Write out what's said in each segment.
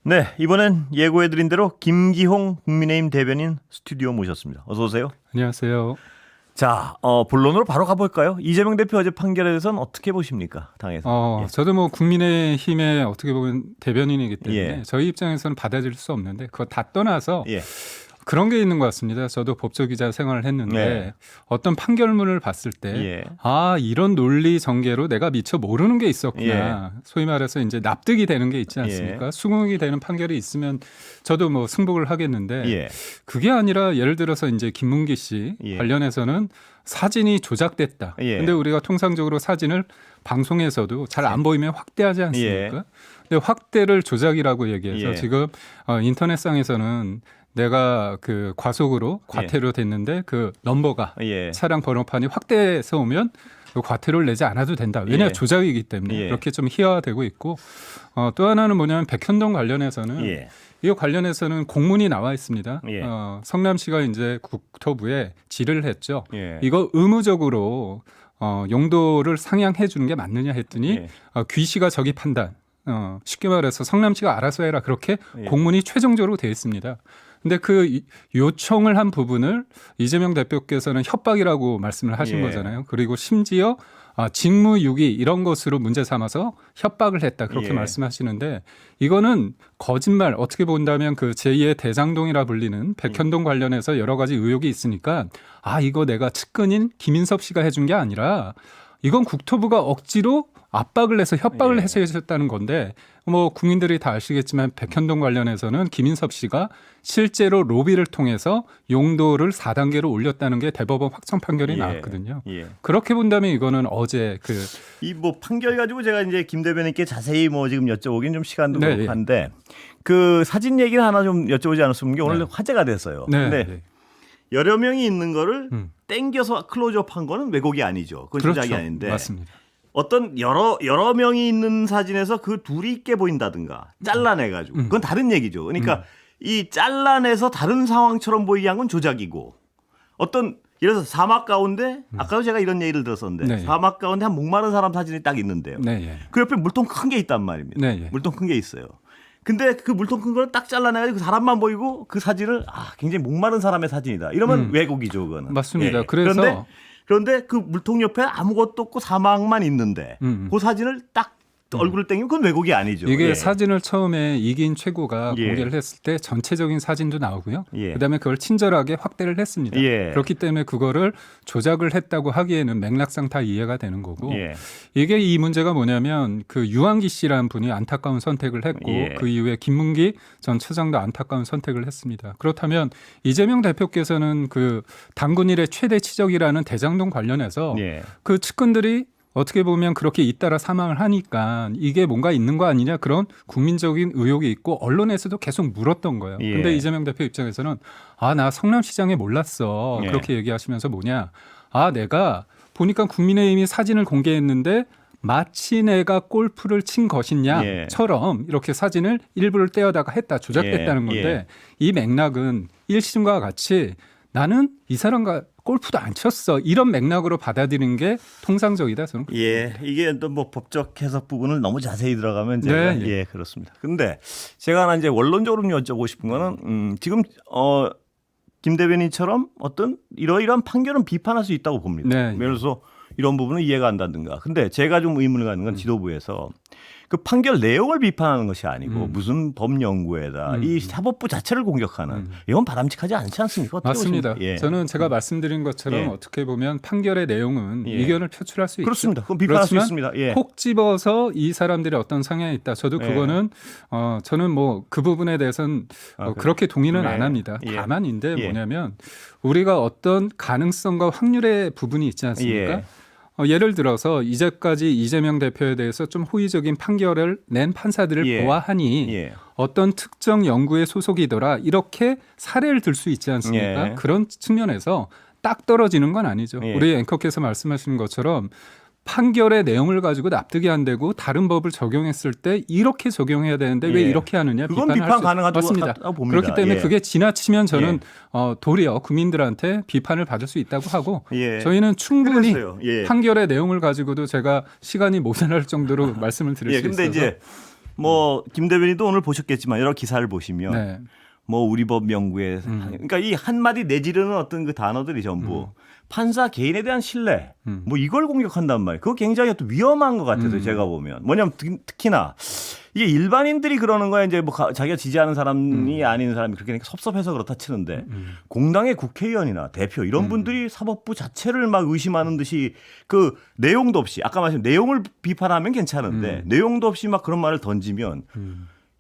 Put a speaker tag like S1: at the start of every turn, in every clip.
S1: 네, 이번엔 예고해드린 대로 김기홍 국민의힘 대변인 스튜디오 모셨습니다. 어서 오세요.
S2: 안녕하세요.
S1: 자, 본론으로 바로 가볼까요? 이재명 대표 어제 판결에 대해서는 어떻게 보십니까? 당에서.
S2: 저도 뭐 국민의힘의 어떻게 보면 대변인이기 때문에
S1: 예.
S2: 저희 입장에서는 받아들일 수 없는데 그거 다 떠나서
S1: 예.
S2: 그런 게 있는 것 같습니다. 저도 법조기자 생활을 했는데
S1: 네.
S2: 어떤 판결문을 봤을 때
S1: 예.
S2: 이런 논리 전개로 내가 미처 모르는 게 있었구나.
S1: 예.
S2: 소위 말해서 이제 납득이 되는 게 있지 않습니까?
S1: 예.
S2: 수긍이 되는 판결이 있으면 저도 뭐 승복을 하겠는데
S1: 예.
S2: 그게 아니라 예를 들어서 이제 김문기 씨
S1: 예.
S2: 관련해서는 사진이 조작됐다.
S1: 예.
S2: 근데 우리가 통상적으로 사진을 방송에서도 잘 안 보이면 확대하지 않습니까?
S1: 예.
S2: 근데 확대를 조작이라고 얘기해서
S1: 예.
S2: 지금 인터넷상에서는 내가 그 과속으로 과태료 됐는데 그 넘버가
S1: 예.
S2: 차량 번호판이 확대해서 오면 그 과태료를 내지 않아도 된다. 왜냐
S1: 예.
S2: 조작이기 때문에
S1: 예.
S2: 그렇게 좀 희화화되고 있고 또 하나는 뭐냐면 백현동 관련해서는
S1: 예.
S2: 이거 관련해서는 공문이 나와 있습니다.
S1: 예.
S2: 성남시가 이제 국토부에 질의를 했죠.
S1: 예.
S2: 이거 의무적으로 용도를 상향해 주는 게 맞느냐 했더니
S1: 예.
S2: 귀시가 저기 판단. 쉽게 말해서 성남시가 알아서 해라 그렇게
S1: 예.
S2: 공문이 최종적으로 되어 있습니다. 근데 그 요청을 한 부분을 이재명 대표께서는 협박이라고 말씀을 하신
S1: 예.
S2: 거잖아요. 그리고 심지어 직무유기 이런 것으로 문제 삼아서 협박을 했다 그렇게
S1: 예.
S2: 말씀하시는데 이거는 거짓말 어떻게 본다면 그 제2의 대장동이라 불리는 백현동 관련해서 여러 가지 의혹이 있으니까 이거 내가 측근인 김인섭 씨가 해준 게 아니라 이건 국토부가 억지로 압박을 해서 협박을
S1: 예.
S2: 해서 해줬다는 건데 뭐 국민들이 다 아시겠지만 백현동 관련해서는 김인섭 씨가 실제로 로비를 통해서 용도를 4단계로 올렸다는 게 대법원 확정 판결이
S1: 예.
S2: 나왔거든요.
S1: 예.
S2: 그렇게 본다면 이거는 어제
S1: 이 뭐 판결 가지고 제가 이제 김 대변인께 자세히 뭐 지금 여쭤보긴 좀 시간도
S2: 네,
S1: 그렇고 한데 그 사진 얘기를 하나 좀 여쭤보지 않았으면 게 오늘
S2: 네.
S1: 화제가 됐어요.
S2: 네.
S1: 근데 여러 명이 있는 거를
S2: 음.
S1: 땡겨서 클로즈업한 거는 왜곡이 아니죠. 그건
S2: 그렇죠.
S1: 조작이 아닌데.
S2: 맞습니다.
S1: 어떤 여러 명이 있는 사진에서 그 둘이 있게 보인다든가 잘라내가지고 그건 다른 얘기죠. 그러니까 이 잘라내서 다른 상황처럼 보이게 한 건 조작이고 어떤 예를 들어서 사막 가운데 아까도 제가 이런 얘기를 들었었는데
S2: 네.
S1: 사막 가운데 한 목마른 사람 사진이 딱 있는데요.
S2: 네, 예.
S1: 그 옆에 물통 큰 게 있단 말입니다.
S2: 네, 예.
S1: 물통 큰 게 있어요. 근데 그 물통 큰 걸 딱 잘라내가지고 그 사람만 보이고 그 사진을 굉장히 목마른 사람의 사진이다. 이러면 왜곡이죠, 그거는.
S2: 맞습니다.
S1: 예.
S2: 그래서
S1: 그런데 그 물통 옆에 아무것도 없고 사막만 있는데 그 사진을 딱 얼굴을 땡기면 그건 왜곡이 아니죠.
S2: 이게
S1: 예.
S2: 사진을 처음에 이긴 최고가
S1: 예.
S2: 공개를 했을 때 전체적인 사진도 나오고요.
S1: 예.
S2: 그다음에 그걸 친절하게 확대를 했습니다.
S1: 예.
S2: 그렇기 때문에 그거를 조작을 했다고 하기에는 맥락상 다 이해가 되는 거고
S1: 예.
S2: 이게 이 문제가 뭐냐면 그 유한기 씨라는 분이 안타까운 선택을 했고
S1: 예.
S2: 그 이후에 김문기 전 차장도 안타까운 선택을 했습니다. 그렇다면 이재명 대표께서는 그 당군 일의 최대 치적이라는 대장동 관련해서
S1: 예.
S2: 그 측근들이 어떻게 보면 그렇게 잇따라 사망을 하니까 이게 뭔가 있는 거 아니냐 그런 국민적인 의혹이 있고 언론에서도 계속 물었던 거예요.
S1: 예.
S2: 근데 이재명 대표 입장에서는 나 성남시장에 몰랐어.
S1: 예.
S2: 그렇게 얘기하시면서 뭐냐. 내가 보니까 국민의힘이 사진을 공개했는데 마치 내가 골프를 친 것이냐처럼 이렇게 사진을 일부를 떼어다가 했다. 조작됐다는 건데
S1: 예.
S2: 이 맥락은 1심과 같이 나는 이 사람과 골프도 안 쳤어. 이런 맥락으로 받아들이는 게 통상적이다. 저는.
S1: 예, 이게 또 뭐 법적 해석 부분을 너무 자세히 들어가면 제가
S2: 네,
S1: 예, 그렇습니다. 근데 제가 하나 이제 원론적으로 좀 여쭤보고 싶은 거는 지금 김 대변인처럼 어떤 이러이러한 판결은 비판할 수 있다고 봅니다.
S2: 네.
S1: 예를 들어서 이런 부분은 이해가 안 된다든가. 근데 제가 좀 의문을 갖는 건 지도부에서 그 판결 내용을 비판하는 것이 아니고 무슨 법 연구에다 이 사법부 자체를 공격하는 이건 바람직하지 않지 않습니까? 어떻게
S2: 맞습니다.
S1: 보십니까? 예.
S2: 저는 제가 말씀드린 것처럼
S1: 예.
S2: 어떻게 보면 판결의 내용은
S1: 예.
S2: 의견을 표출할 수
S1: 그렇습니다.
S2: 있죠.
S1: 그건 비판할 수
S2: 그렇지만
S1: 있습니다. 예.
S2: 콕 집어서 이 사람들이 어떤 성향이 있다. 저도
S1: 예.
S2: 그거는 저는 뭐 그 부분에 대해서는 그렇게 동의는
S1: 네.
S2: 안 합니다.
S1: 예.
S2: 다만인데
S1: 예.
S2: 뭐냐면 우리가 어떤 가능성과 확률의 부분이 있지 않습니까?
S1: 예.
S2: 예를 들어서 이제까지 이재명 대표에 대해서 좀 호의적인 판결을 낸 판사들을
S1: 예.
S2: 보아하니
S1: 예.
S2: 어떤 특정 연구에 소속이더라 이렇게 사례를 들 수 있지 않습니까?
S1: 예.
S2: 그런 측면에서 딱 떨어지는 건 아니죠.
S1: 예.
S2: 우리 앵커께서 말씀하시는 것처럼 판결의 내용을 가지고 납득이 안 되고 다른 법을 적용했을 때 이렇게 적용해야 되는데 왜
S1: 예.
S2: 이렇게 하느냐
S1: 그건
S2: 비판할
S1: 비판
S2: 수
S1: 가능하다고
S2: 맞습니다.
S1: 봅니다.
S2: 그렇기 때문에
S1: 예.
S2: 그게 지나치면 저는 도리어 국민들한테 비판을 받을 수 있다고 하고
S1: 예.
S2: 저희는 충분히
S1: 그랬어요. 예.
S2: 판결의 내용을 가지고도 제가 시간이 모자랄 정도로 말씀을 드릴
S1: 예,
S2: 수
S1: 근데
S2: 있어서
S1: 이제 뭐 김 대변인도 오늘 보셨겠지만 여러 기사를 보시면
S2: 네.
S1: 뭐 우리 법 명구에 그러니까 이 한마디 내지르는 어떤 그 단어들이 전부 판사 개인에 대한 신뢰 뭐 이걸 공격한단 말이에요. 그거 굉장히 또 위험한 것 같아서 제가 보면 뭐냐면 특히나 이게 일반인들이 그러는 거야 이제 뭐 자기가 지지하는 사람이 아닌 사람이 그렇게 섭섭해서 그렇다 치는데 공당의 국회의원이나 대표 이런 분들이 사법부 자체를 막 의심하는 듯이 그 내용도 없이 아까 말씀 내용을 비판하면 괜찮은데 내용도 없이 막 그런 말을 던지면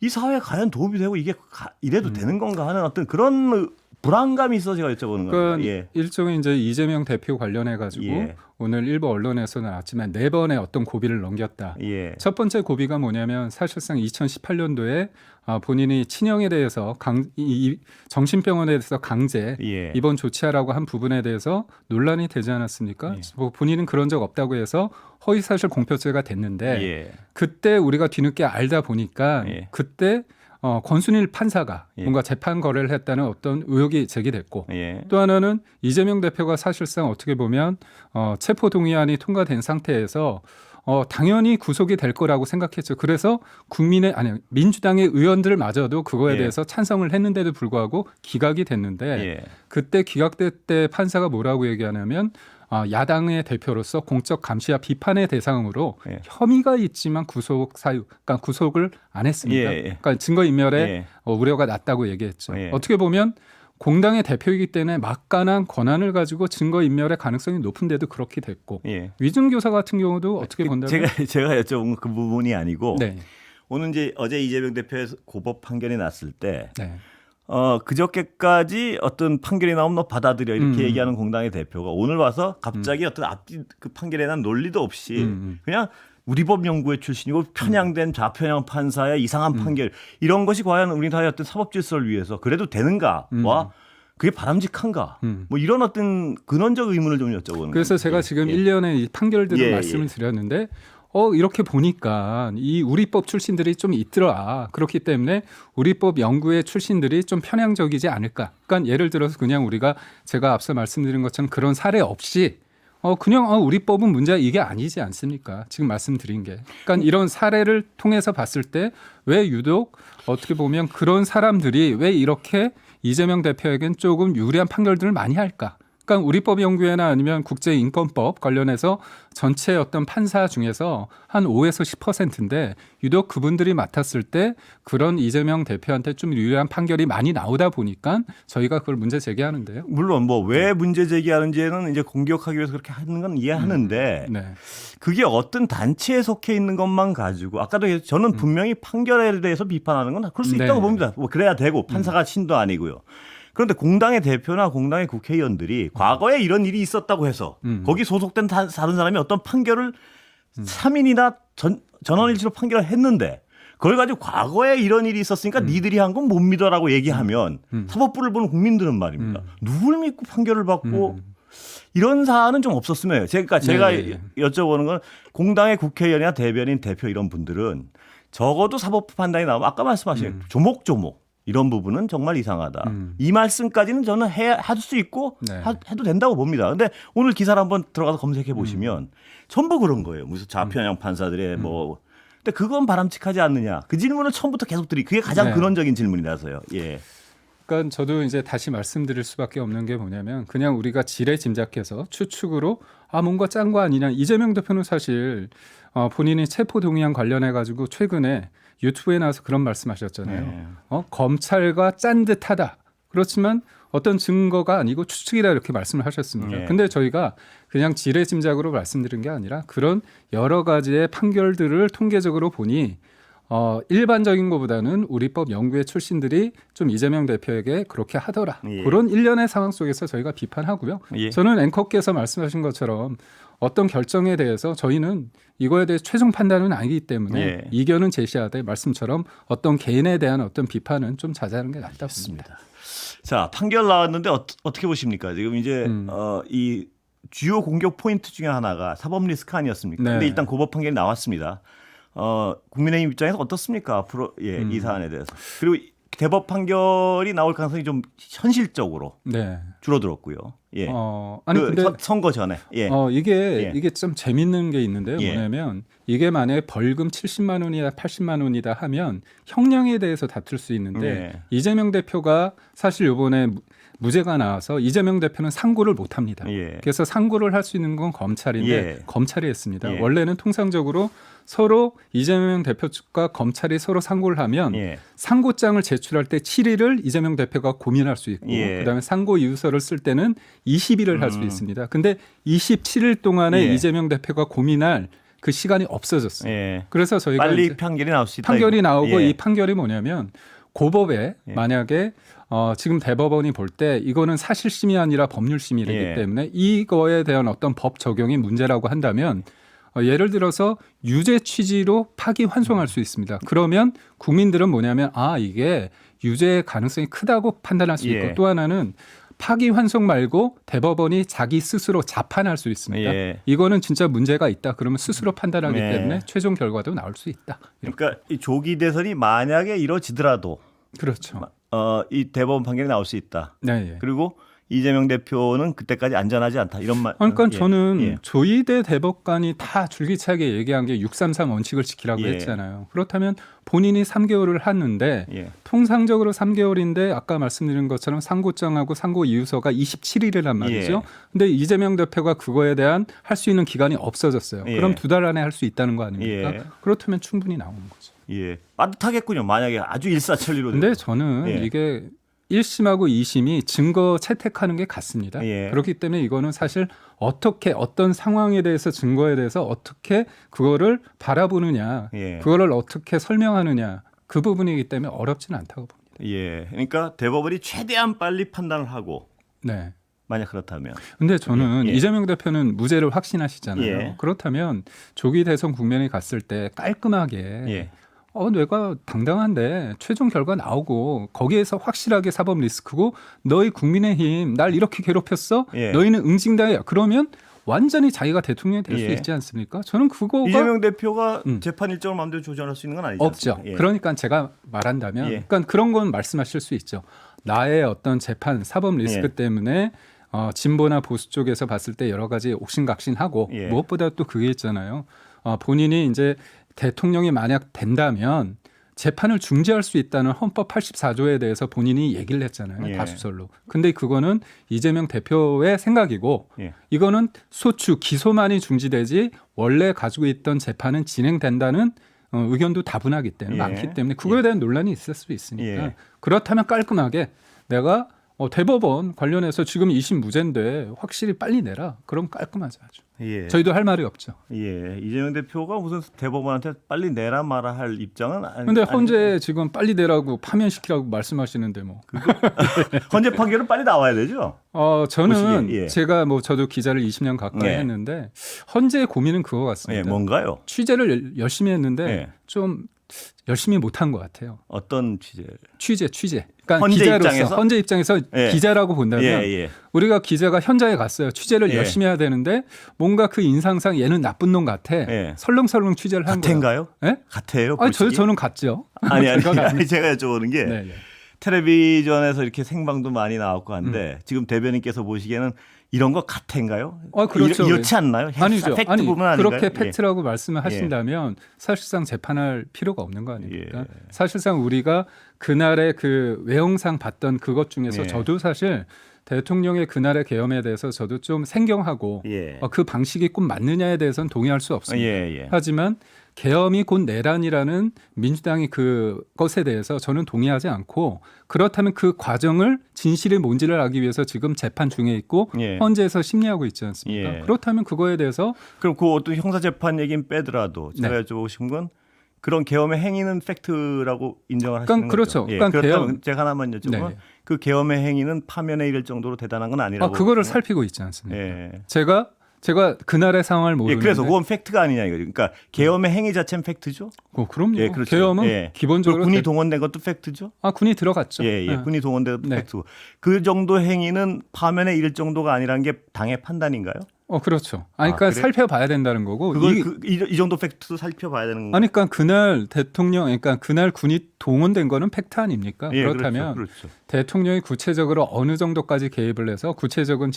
S1: 이 사회에 과연 도움이 되고 이게 이래도 되는 건가 하는 어떤 그런 불안감이 있어 제가 여쭤보는
S2: 그러니까
S1: 겁니다. 예.
S2: 일종의 이제 이재명 대표 관련해 가지고
S1: 예.
S2: 오늘 일부 언론에서 나왔지만 4번의 어떤 고비를 넘겼다.
S1: 예.
S2: 첫 번째 고비가 뭐냐면 사실상 2018년도에 본인이 친형에 대해서 정신병원에 대해서 강제
S1: 예.
S2: 입원 조치하라고 한 부분에 대해서 논란이 되지 않았습니까?
S1: 예.
S2: 뭐 본인은 그런 적 없다고 해서 허위사실 공표죄가 됐는데
S1: 예.
S2: 그때 우리가 뒤늦게 알다 보니까
S1: 예.
S2: 그때 권순일 판사가
S1: 예.
S2: 뭔가 재판 거래를 했다는 어떤 의혹이 제기됐고
S1: 예.
S2: 또 하나는 이재명 대표가 사실상 어떻게 보면 체포 동의안이 통과된 상태에서 당연히 구속이 될 거라고 생각했죠. 그래서 민주당의 의원들마저도 그거에
S1: 예.
S2: 대해서 찬성을 했는데도 불구하고 기각이 됐는데
S1: 예.
S2: 그때 기각될 때 판사가 뭐라고 얘기하냐면 야당의 대표로서 공적 감시와 비판의 대상으로
S1: 예.
S2: 혐의가 있지만 그러니까 구속을 안 했습니다.
S1: 예, 예.
S2: 그러니까 증거인멸에
S1: 예.
S2: 우려가 낮다고 얘기했죠.
S1: 예.
S2: 어떻게 보면 공당의 대표이기 때문에 막강한 권한을 가지고 증거인멸의 가능성이 높은데도 그렇게 됐고
S1: 예.
S2: 위증교사 같은 경우도 어떻게 본다면
S1: 제가 여쭤본 그 부분이 아니고
S2: 네.
S1: 오늘 이제 어제 이재명 대표의 고법 판결이 났을 때
S2: 네.
S1: 그저께까지 어떤 판결이 나오면 너 받아들여 이렇게 얘기하는 공당의 대표가 오늘 와서 갑자기 어떤 앞뒤 그 판결에 대한 논리도 없이 그냥 우리 법 연구회 출신이고 편향된 좌편향 판사의 이상한 판결 이런 것이 과연 우리나라의 어떤 사법 질서를 위해서 그래도 되는가와 그게 바람직한가 뭐 이런 어떤 근원적 의문을 좀 여쭤보는
S2: 그래서
S1: 겁니다.
S2: 제가 지금
S1: 예.
S2: 일련의 이 판결들을
S1: 예,
S2: 말씀을 드렸는데 이렇게 보니까 이 우리법 출신들이 좀 있더라. 그렇기 때문에 우리법 연구회 출신들이 좀 편향적이지 않을까. 그러니까 예를 들어서 그냥 우리가 제가 앞서 말씀드린 것처럼 그런 사례 없이 그냥 우리법은 문제가 이게 아니지 않습니까? 지금 말씀드린 게. 그러니까 이런 사례를 통해서 봤을 때 왜 유독 어떻게 보면 그런 사람들이 왜 이렇게 이재명 대표에겐 조금 유리한 판결들을 많이 할까? 그러니까 우리법 연구회나 아니면 국제인권법 관련해서 전체 어떤 판사 중에서 한 5에서 10%인데 유독 그분들이 맡았을 때 그런 이재명 대표한테 좀 유리한 판결이 많이 나오다 보니까 저희가 그걸 문제 제기하는데요.
S1: 물론 뭐 왜 문제 제기하는지는 이제 공격하기 위해서 그렇게 하는 건 이해하는데
S2: 네.
S1: 그게 어떤 단체에 속해 있는 것만 가지고 아까도 저는 분명히 판결에 대해서 비판하는 건 그럴 수 있다고
S2: 네.
S1: 봅니다. 뭐 그래야 되고 판사가 신도 아니고요. 그런데 공당의 대표나 공당의 국회의원들이 과거에 이런 일이 있었다고 해서 거기 소속된 다른 사람이 어떤 판결을 3인이나 전원일치로 판결을 했는데 그걸 가지고 과거에 이런 일이 있었으니까 니들이 한 건 못 믿어라고 얘기하면 사법부를 보는 국민들은 말입니다. 누굴 믿고 판결을 받고 이런 사안은 좀 없었으면 해요. 제가
S2: 네.
S1: 여쭤보는 건 공당의 국회의원이나 대변인 대표 이런 분들은 적어도 사법부 판단이 나오면 아까 말씀하신 조목조목 이런 부분은 정말 이상하다. 이 말씀까지는 저는 할 수 있고
S2: 네.
S1: 해도 된다고 봅니다. 그런데 오늘 기사를 한번 들어가서 검색해 보시면 전부 그런 거예요. 무슨 좌편향 판사들의 뭐. 근데 그건 바람직하지 않느냐. 그 질문을 처음부터 계속 그게 가장
S2: 네.
S1: 근원적인 질문이라서요. 예.
S2: 그러니까 저도 이제 다시 말씀드릴 수밖에 없는 게 뭐냐면 그냥 우리가 지레 짐작해서 추측으로 뭔가 짠 거 아니냐. 이재명 대표는 사실 본인이 체포 동의안 관련해 가지고 최근에 유튜브에 나와서 그런 말씀하셨잖아요.
S1: 네.
S2: 검찰과 짠 듯하다. 그렇지만 어떤 증거가 아니고 추측이다 이렇게 말씀을 하셨습니다.
S1: 네.
S2: 근데 저희가 그냥 지레 짐작으로 말씀드린 게 아니라 그런 여러 가지의 판결들을 통계적으로 보니 일반적인 것보다는 우리법 연구회 출신들이 좀 이재명 대표에게 그렇게 하더라.
S1: 예.
S2: 그런 일련의 상황 속에서 저희가 비판하고요.
S1: 예.
S2: 저는 앵커께서 말씀하신 것처럼 어떤 결정에 대해서 저희는 이거에 대해 최종 판단은 아니기 때문에
S1: 예.
S2: 이견은 제시하되 말씀처럼 어떤 개인에 대한 어떤 비판은 좀 자제하는 게 낫다 봅니다.
S1: 자, 판결 나왔는데 어떻게 보십니까? 지금 이제 이 주요 공격 포인트 중에 하나가 사법 리스크 아니었습니까?
S2: 네.
S1: 근데 일단 고법 판결이 나왔습니다. 국민의힘 입장에서 어떻습니까? 앞으로 이 사안에 대해서. 그리고 대법 판결이 나올 가능성이 좀 현실적으로
S2: 네.
S1: 줄어들었고요. 예.
S2: 아니
S1: 그
S2: 근데
S1: 선거 전에. 예.
S2: 이게 좀 재밌는 게 있는데요.
S1: 예.
S2: 뭐냐면 이게 만약에 벌금 70만 원이다 80만 원이다 하면 형량에 대해서 다툴 수 있는데
S1: 예.
S2: 이재명 대표가 사실 이번에 무죄가 나와서 이재명 대표는 상고를 못 합니다.
S1: 예.
S2: 그래서 상고를 할 수 있는 건 검찰인데
S1: 예.
S2: 검찰이 했습니다.
S1: 예.
S2: 원래는 통상적으로 서로 이재명 대표 측과 검찰이 서로 상고를 하면
S1: 예.
S2: 상고장을 제출할 때 7일을 이재명 대표가 고민할 수 있고
S1: 예.
S2: 그다음에 상고 이유서를 쓸 때는 20일을 할 수 있습니다. 근데 27일 동안에
S1: 예.
S2: 이재명 대표가 고민할 그 시간이 없어졌어요.
S1: 예.
S2: 그래서 저희가
S1: 빨리
S2: 이제
S1: 판결이 나올 수 있다.
S2: 판결이
S1: 이거.
S2: 나오고
S1: 예.
S2: 이 판결이 뭐냐면 고법에
S1: 예.
S2: 만약에 지금 대법원이 볼 때 이거는 사실심이 아니라 법률심이기
S1: 예.
S2: 때문에 이거에 대한 어떤 법 적용이 문제라고 한다면 예를 들어서 유죄 취지로 파기환송할 수 있습니다. 그러면 국민들은 뭐냐면 이게 유죄의 가능성이 크다고 판단할 수 있고
S1: 예.
S2: 또 하나는 파기환송 말고 대법원이 자기 스스로 자판할 수 있습니다.
S1: 예.
S2: 이거는 진짜 문제가 있다. 그러면 스스로 판단하기
S1: 예.
S2: 때문에 최종 결과도 나올 수 있다.
S1: 그러니까 이 조기 대선이 만약에 이루어지더라도
S2: 그렇죠.
S1: 이 대법원 판결이 나올 수 있다.
S2: 네. 예.
S1: 그리고 이재명 대표는 그때까지 안전하지 않다. 이런 말.
S2: 그러니까
S1: 예.
S2: 저는
S1: 예.
S2: 조희대 대법관이 다 줄기차게 얘기한 게 633 원칙을 지키라고
S1: 예.
S2: 했잖아요. 그렇다면 본인이 3개월을 하는데
S1: 예.
S2: 통상적으로 3개월인데 아까 말씀드린 것처럼 상고장하고 상고 이유서가 27일이란 말이죠.
S1: 예.
S2: 근데 이재명 대표가 그거에 대한 할 수 있는 기간이 없어졌어요.
S1: 예.
S2: 그럼 2달 안에 할 수 있다는 거 아닙니까?
S1: 예.
S2: 그렇다면 충분히 나오는 거죠.
S1: 예. 빠듯하겠군요. 만약에 아주 일사천리로.
S2: 근데 저는
S1: 예.
S2: 이게 1심하고 2심이 증거 채택하는 게 같습니다.
S1: 예.
S2: 그렇기 때문에 이거는 사실 어떻게 어떤 상황에 대해서 증거에 대해서 어떻게 그거를 바라보느냐,
S1: 예.
S2: 그거를 어떻게 설명하느냐 그 부분이기 때문에 어렵지는 않다고 봅니다.
S1: 예. 그러니까 대법원이 최대한 빨리 판단을 하고
S2: 네.
S1: 만약 그렇다면.
S2: 근데 저는
S1: 예.
S2: 이재명 대표는 무죄를 확신하시잖아요.
S1: 예.
S2: 그렇다면 조기 대선 국면에 갔을 때 깔끔하게
S1: 예.
S2: 내가 당당한데 최종 결과 나오고 거기에서 확실하게 사법 리스크고 너희 국민의힘 날 이렇게 괴롭혔어?
S1: 예.
S2: 너희는 응징다야. 그러면 완전히 자기가 대통령이 될 수
S1: 예.
S2: 있지 않습니까? 저는 그거가
S1: 이재명 대표가
S2: 음.
S1: 재판 일정을 마음대로 조정할 수 있는 건 아니죠.
S2: 없죠.
S1: 예.
S2: 그러니까 제가 말한다면
S1: 예.
S2: 그러니까 그런 건 말씀하실 수 있죠. 나의 어떤 재판 사법 리스크
S1: 예.
S2: 때문에 진보나 보수 쪽에서 봤을 때 여러 가지 옥신각신하고
S1: 예.
S2: 무엇보다 또 그게 있잖아요. 본인이 이제 대통령이 만약 된다면 재판을 중지할 수 있다는 헌법 84조에 대해서 본인이 얘기를 했잖아요.
S1: 예.
S2: 다수설로. 근데 그거는 이재명 대표의 생각이고
S1: 예.
S2: 이거는 소추 기소만이 중지되지 원래 가지고 있던 재판은 진행된다는 의견도 다분하기 때문에
S1: 예.
S2: 많기 때문에 그거에 대한 논란이 있을 수 있으니까
S1: 예.
S2: 그렇다면 깔끔하게 내가 대법원 관련해서 지금 2심 무죄인데 확실히 빨리 내라. 그럼 깔끔하지 아주.
S1: 예.
S2: 저희도 할 말이 없죠.
S1: 예. 이재명 대표가 무슨 대법원한테 빨리 내라 마라 할 입장은 아니.
S2: 근데 헌재 지금 빨리 내라고 파면시키라고 말씀하시는데 뭐.
S1: 헌재 판결은 빨리 나와야 되죠.
S2: 저는
S1: 보시기에, 예.
S2: 제가 저도 기자를 20년 가까이
S1: 예.
S2: 했는데 헌재의 고민은 그거 같습니다.
S1: 예. 뭔가요?
S2: 취재를 열심히 했는데
S1: 예.
S2: 좀 열심히 못한 것 같아요.
S1: 어떤 취재?
S2: 취재. 그러니까
S1: 헌재
S2: 기자로서
S1: 입장에서?
S2: 헌재 입장에서
S1: 예.
S2: 기자라고 본다면
S1: 예.
S2: 우리가 기자가 현장에 갔어요. 취재를
S1: 예.
S2: 열심히 해야 되는데 뭔가 그 인상상 얘는 나쁜 놈 같아.
S1: 예.
S2: 설렁설렁 취재를 한 거예요.
S1: 같은가요?
S2: 예?
S1: 같아요?
S2: 아니,
S1: 보시기에?
S2: 저는 갔죠.
S1: 아니
S2: 제가
S1: 제가 여쭤보는 게
S2: 네.
S1: 텔레비전에서 이렇게 생방도 많이 나왔고 한데 지금 대변인께서 보시기에는 이런 거 같은가요?
S2: 그렇죠.
S1: 이렇지 않나요?
S2: 아니죠.
S1: 팩트
S2: 아니,
S1: 부분 아닌가요?
S2: 그렇게
S1: 예.
S2: 팩트라고 말씀을 하신다면 사실상 재판할 필요가 없는 거 아닙니까?
S1: 예.
S2: 사실상 우리가 그날의 그 외형상 봤던 그것 중에서
S1: 예.
S2: 저도 사실 대통령의 그날의 계엄에 대해서 저도 좀 생경하고
S1: 예.
S2: 그 방식이 꼭 맞느냐에 대해서는 동의할 수 없습니다.
S1: 예.
S2: 하지만 계엄이 곧 내란이라는 민주당의 그것에 대해서 저는 동의하지 않고 그렇다면 그 과정을 진실의 뭔지를 알기 위해서 지금 재판 중에 있고
S1: 예.
S2: 헌재에서 심리하고 있지 않습니까?
S1: 예.
S2: 그렇다면 그거에 대해서
S1: 그럼 그 어떤 형사재판 얘기는 빼더라도 제가
S2: 네.
S1: 여쭤보신 건 그런 계엄의 행위는 팩트라고 인정을 하시는
S2: 그러니까 그렇죠.
S1: 거죠? 예.
S2: 그러니까
S1: 그렇다면
S2: 계엄-
S1: 제가 하나만 여쭤보면
S2: 네.
S1: 그 계엄의 행위는 파면에 이를 정도로 대단한 건 아니라고.
S2: 그거를 살피고 있지 않습니까?
S1: 예.
S2: 제가 그날의 상황을
S1: 예,
S2: 모르는데
S1: 그래서 그건 팩트가 아니냐 이거죠. 그러니까 계엄의 행위 자체는 팩트죠.
S2: 그럼요.
S1: 예, 그렇죠.
S2: 계엄은
S1: 예.
S2: 기본적으로
S1: 군이 동원된 것도 팩트죠.
S2: 군이 들어갔죠.
S1: 예. 군이 동원된 것도
S2: 네.
S1: 팩트고 그 정도 행위는 파면에 이를 정도가 아니라는 게 당의 판단인가요?
S2: 그렇죠. 아니, 그러니까
S1: 그래?
S2: 살펴봐야 된다는 거고.
S1: 그걸 이 정도 팩트도 살펴봐야 되는 건가요?
S2: 아니, 그러니까 그날 대통령, 그러니까 그날 군이 동원된 거는 팩트 아닙니까?
S1: 예,
S2: 그렇다면
S1: 그렇죠.
S2: 대통령이 구체적으로 어느 정도까지 개입을 해서 구체적인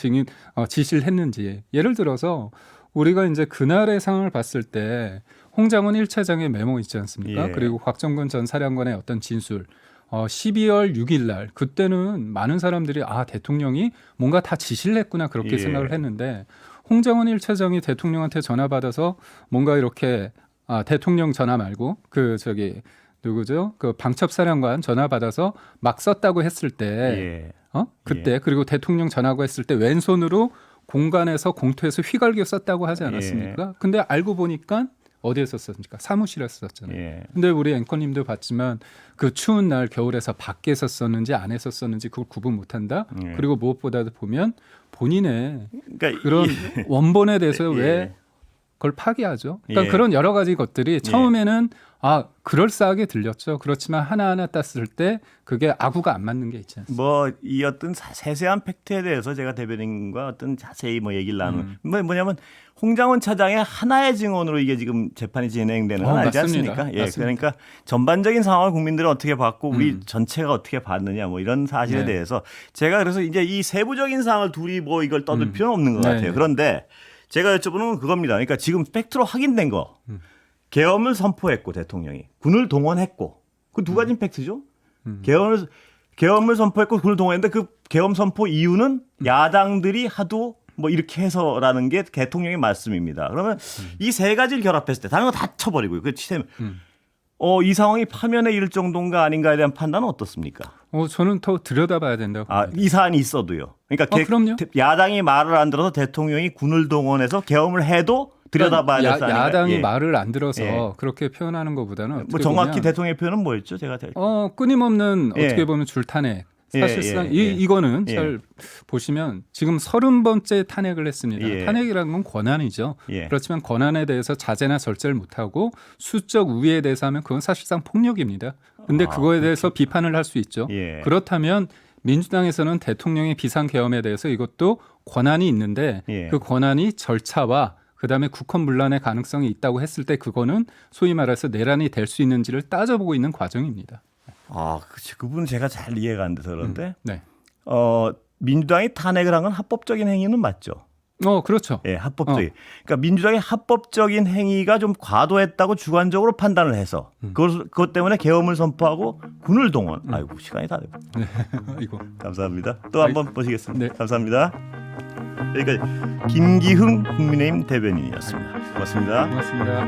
S2: 지시를 했는지. 예를 들어서 우리가 이제 그날의 상황을 봤을 때 홍장원 1차장의 메모 있지 않습니까?
S1: 예.
S2: 그리고 곽정근 전 사령관의 어떤 진술. 12월 6일 날 그때는 많은 사람들이 대통령이 뭔가 다 지시를 했구나 그렇게
S1: 예.
S2: 생각을 했는데 홍장원 1차장이 대통령한테 전화 받아서 뭔가 이렇게 대통령 전화 말고 누구죠? 그 방첩사령관 전화 받아서 막 썼다고 했을 때
S1: 예.
S2: 그때 그리고 대통령 전화고 했을 때 왼손으로 공간에서 공투에서 휘갈겨 썼다고 하지 않았습니까? 근데 알고 보니까 어디에서 썼습니까? 사무실에서 썼잖아요.
S1: 예.
S2: 근데 우리 앵커님도 봤지만 그 추운 날 겨울에서 밖에서 썼는지 안에서 썼는지 그걸 구분 못한다.
S1: 예.
S2: 그리고 무엇보다도 보면 본인의
S1: 그러니까
S2: 그런 원본에 대해서
S1: 예.
S2: 왜 그걸 파기하죠. 그러니까
S1: 예.
S2: 그런 여러 가지 것들이 처음에는 그럴싸하게 들렸죠. 그렇지만 하나하나 땄을 때 그게 아구가 안 맞는 게 있지 않습니까?
S1: 이 어떤 세세한 팩트에 대해서 제가 대변인과 어떤 자세히 얘기를 나누는 뭐냐면 홍장원 차장의 하나의 증언으로 이게 지금 재판이 진행되는 건 아니지
S2: 맞습니다.
S1: 않습니까? 예,
S2: 맞습니다.
S1: 그러니까 전반적인 상황을 국민들은 어떻게 봤고 우리 전체가 어떻게 봤느냐 이런 사실에
S2: 네.
S1: 대해서 제가 그래서 이제 이 세부적인 사항을 둘이 이걸 떠들 필요는 없는 것
S2: 네.
S1: 같아요. 그런데 제가 여쭤보는 건 그겁니다. 그러니까 지금 팩트로 확인된 거 계엄을 선포했고 대통령이 군을 동원했고 그 두 가지 팩트죠. 계엄을 선포했고 군을 동원했는데 그 계엄 선포 이유는 야당들이 하도 이렇게 해서라는 게 대통령의 말씀입니다. 그러면 이 세 가지를 결합했을 때 다른 거 다 쳐버리고요. 그 시스템 이 상황이 파면에 이를 정도인가 아닌가에 대한 판단은 어떻습니까?
S2: 저는 더 들여다봐야 된다고 봅니다.
S1: 이 사안이 있어도요. 그러니까
S2: 그럼요.
S1: 야당이 말을 안 들어서 대통령이 군을 동원해서 계엄을 해도 들여다봐야 될 사안인가요?
S2: 야당이
S1: 예.
S2: 말을 안 들어서
S1: 예.
S2: 그렇게 표현하는 것보다는 어떻게
S1: 정확히
S2: 보면
S1: 대통령의 표현은 뭐였죠? 제가
S2: 끊임없는
S1: 예.
S2: 어떻게 보면 줄탄핵. 사실상
S1: 예.
S2: 이거는
S1: 예.
S2: 잘 보시면 지금 30번째 탄핵을 했습니다.
S1: 예.
S2: 탄핵이라는 건 권한이죠.
S1: 예.
S2: 그렇지만 권한에 대해서 자제나 절제를 못하고 수적 우위에 대해서 하면 그건 사실상 폭력입니다. 근데 그거에 대해서 비판을 할 수 있죠.
S1: 예.
S2: 그렇다면 민주당에서는 대통령의 비상계엄에 대해서 이것도 권한이 있는데
S1: 예.
S2: 그 권한이 절차와 그다음에 국헌문란의 가능성이 있다고 했을 때 그거는 소위 말해서 내란이 될 수 있는지를 따져보고 있는 과정입니다.
S1: 그치. 그분 제가 잘 이해가 안 돼서 그런데
S2: 네.
S1: 민주당이 탄핵을 한 건 합법적인 행위는 맞죠.
S2: 그렇죠.
S1: 예, 합법적인. 그러니까 민주당의 합법적인 행위가 좀 과도했다고 주관적으로 판단을 해서 그것 때문에 계엄을 선포하고 군을 동원. 아이고 시간이 다 됐고.
S2: 네. 이거.
S1: 감사합니다. 또 한번 보시겠습니다.
S2: 네.
S1: 감사합니다. 여기까지 김기흥 국민의힘 대변인이었습니다. 고맙습니다.
S2: 고맙습니다.